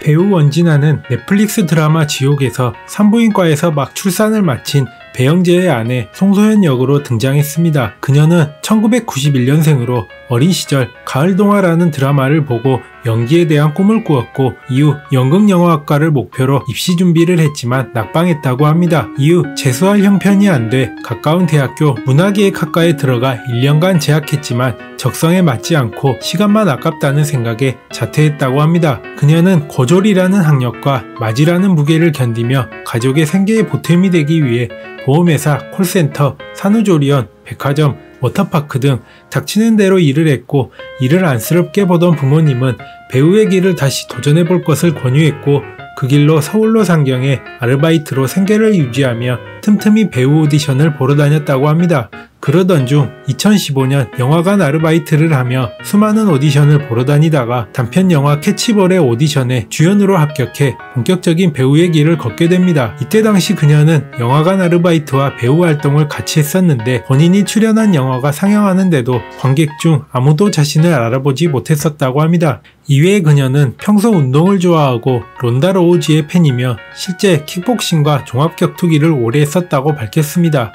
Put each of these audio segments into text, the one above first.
배우 원진아는 넷플릭스 드라마 지옥에서 산부인과에서 막 출산을 마친 배영재의 아내 송소연 역으로 등장했습니다. 그녀는 1991년생으로 어린 시절 가을동화라는 드라마를 보고 연기에 대한 꿈을 꾸었고 이후 연극영화학과를 목표로 입시 준비를 했지만 낙방했다고 합니다. 이후 재수할 형편이 안 돼 가까운 대학교 문화기획학과에 들어가 1년간 재학했지만 적성에 맞지 않고 시간만 아깝다는 생각에 자퇴했다고 합니다. 그녀는 고졸이라는 학력과 맞이라는 무게를 견디며 가족의 생계에 보탬이 되기 위해 보험회사, 콜센터, 산후조리원, 백화점, 워터파크 등 닥치는 대로 일을 했고 이를 안쓰럽게 보던 부모님은 배우의 길을 다시 도전해볼 것을 권유했고 그 길로 서울로 상경해 아르바이트로 생계를 유지하며 틈틈이 배우 오디션을 보러 다녔다고 합니다. 그러던 중 2015년 영화관 아르바이트를 하며 수많은 오디션을 보러 다니다가 단편 영화 캐치볼의 오디션에 주연으로 합격해 본격적인 배우의 길을 걷게 됩니다. 이때 당시 그녀는 영화관 아르바이트와 배우 활동을 같이 했었는데 본인이 출연한 영화가 상영하는데도 관객 중 아무도 자신을 알아보지 못했었다고 합니다. 이외에 그녀는 평소 운동을 좋아하고 론다 로우지의 팬이며 실제 킥복싱과 종합격투기를 오래 했었다고 밝혔습니다.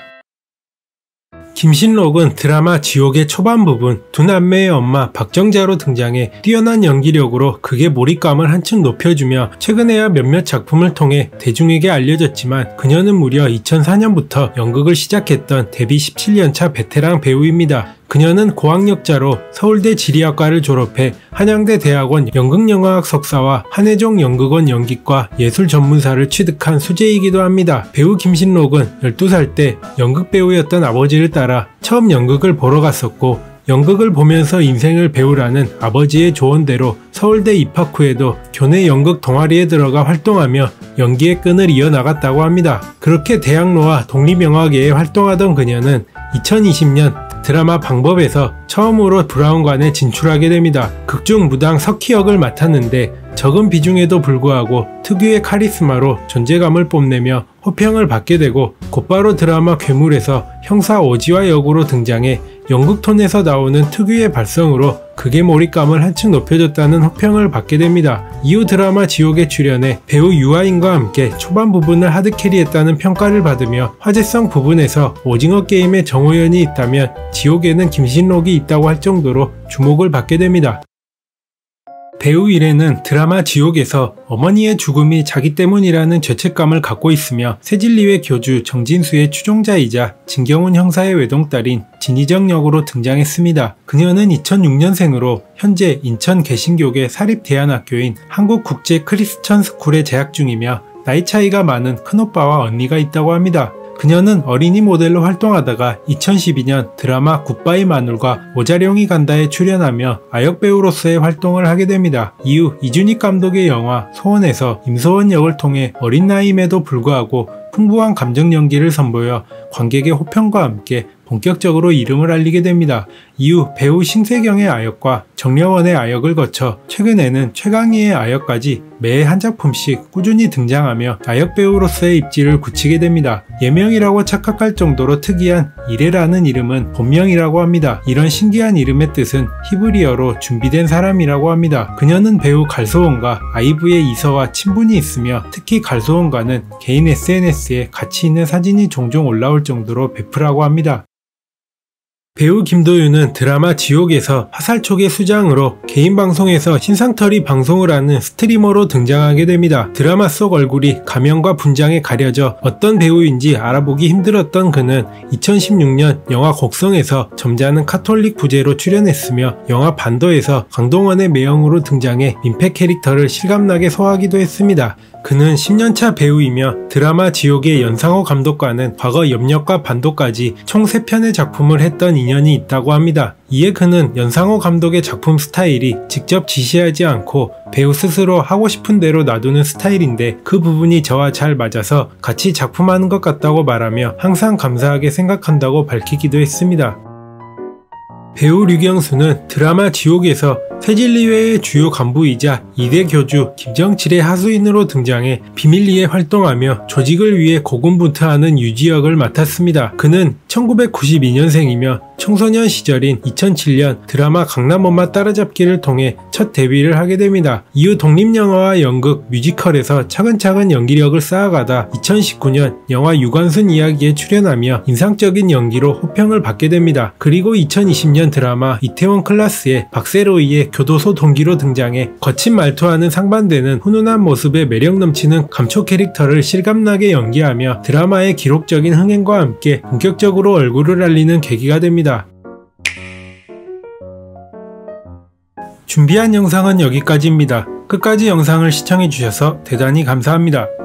김신록은 드라마 지옥의 초반 부분 두 남매의 엄마 박정자로 등장해 뛰어난 연기력으로 극의 몰입감을 한층 높여주며 최근에야 몇몇 작품을 통해 대중에게 알려졌지만 그녀는 무려 2004년부터 연극을 시작했던 데뷔 17년차 베테랑 배우입니다. 그녀는 고학력자로 서울대 지리학과를 졸업해 한양대 대학원 연극영화학 석사와 한혜종 연극원 연기과 예술 전문사를 취득한 수재이기도 합니다. 배우 김신록은 12살 때 연극배우였던 아버지를 따라 처음 연극을 보러 갔었고 연극을 보면서 인생을 배우라는 아버지의 조언대로 서울대 입학 후에도 교내 연극 동아리에 들어가 활동하며 연기의 끈을 이어나갔다고 합니다. 그렇게 대학로와 독립영화계에 활동하던 그녀는 2020년 드라마 방법에서 처음으로 브라운관에 진출하게 됩니다. 극중 무당 석희 역을 맡았는데 적은 비중에도 불구하고 특유의 카리스마로 존재감을 뽐내며 호평을 받게 되고 곧바로 드라마 괴물에서 형사 오지화 역으로 등장해 연극톤에서 나오는 특유의 발성으로 극의 몰입감을 한층 높여줬다는 호평을 받게 됩니다. 이후 드라마 지옥에 출연해 배우 유아인과 함께 초반 부분을 하드캐리했다는 평가를 받으며 화제성 부분에서 오징어 게임의 정호연이 있다면 지옥에는 김신록이 있다고 할 정도로 주목을 받게 됩니다. 배우 일에는 드라마 지옥에서 어머니의 죽음이 자기 때문이라는 죄책감을 갖고 있으며 새진리회 교주 정진수의 추종자이자 진경훈 형사의 외동딸인 진희정 역으로 등장했습니다. 그녀는 2006년생으로 현재 인천 개신교계 사립대안학교인 한국국제 크리스천 스쿨에 재학 중이며 나이 차이가 많은 큰오빠와 언니가 있다고 합니다. 그녀는 어린이 모델로 활동하다가 2012년 드라마 굿바이 마눌과 오자룡이 간다에 출연하며 아역배우로서의 활동을 하게 됩니다. 이후 이준익 감독의 영화 소원에서 임소원 역을 통해 어린 나이임에도 불구하고 풍부한 감정 연기를 선보여 관객의 호평과 함께 본격적으로 이름을 알리게 됩니다. 이후 배우 신세경의 아역과 정려원의 아역을 거쳐 최근에는 최강희의 아역까지 매해 한 작품씩 꾸준히 등장하며 아역배우로서의 입지를 굳히게 됩니다. 예명이라고 착각할 정도로 특이한 이래라는 이름은 본명이라고 합니다. 이런 신기한 이름의 뜻은 히브리어로 준비된 사람이라고 합니다. 그녀는 배우 갈소원과 아이브의 이서와 친분이 있으며 특히 갈소원과는 개인 SNS에 같이 있는 사진이 종종 올라올 정도로 베프라고 합니다. 배우 김도윤은 드라마 지옥에서 화살촉의 수장으로 개인 방송에서 신상털이 방송을 하는 스트리머로 등장하게 됩니다. 드라마 속 얼굴이 가면과 분장에 가려져 어떤 배우인지 알아보기 힘들었던 그는 2016년 영화 곡성에서 점잖은 카톨릭 부제로 출연했으며 영화 반도에서 강동원의 매형으로 등장해 민폐 캐릭터를 실감나게 소화하기도 했습니다. 그는 10년차 배우이며 드라마 지옥의 연상호 감독과는 과거 염력과 반도까지 총 3편의 작품을 했던 인연이 있다고 합니다. 이에 그는 연상호 감독의 작품 스타일이 직접 지시하지 않고 배우 스스로 하고 싶은 대로 놔두는 스타일인데 그 부분이 저와 잘 맞아서 같이 작품하는 것 같다고 말하며 항상 감사하게 생각한다고 밝히기도 했습니다. 배우 류경수는 드라마 지옥에서 새진리회의 주요 간부이자 2대 교주 김정칠의 하수인으로 등장해 비밀리에 활동하며 조직을 위해 고군분투하는 유지 역을 맡았습니다. 그는 1992년생이며 청소년 시절인 2007년 드라마 강남엄마 따라잡기를 통해 첫 데뷔를 하게 됩니다. 이후 독립영화와 연극, 뮤지컬에서 차근차근 연기력을 쌓아가다 2019년 영화 유관순 이야기에 출연하며 인상적인 연기로 호평을 받게 됩니다. 그리고 2020년 드라마 이태원 클라스에 박세로이의 교도소 동기로 등장해 거친 말투와는 상반되는 훈훈한 모습에 매력 넘치는 감초 캐릭터를 실감나게 연기하며 드라마의 기록적인 흥행과 함께 본격적으로 얼굴을 알리는 계기가 됩니다. 준비한 영상은 여기까지입니다. 끝까지 영상을 시청해주셔서 대단히 감사합니다.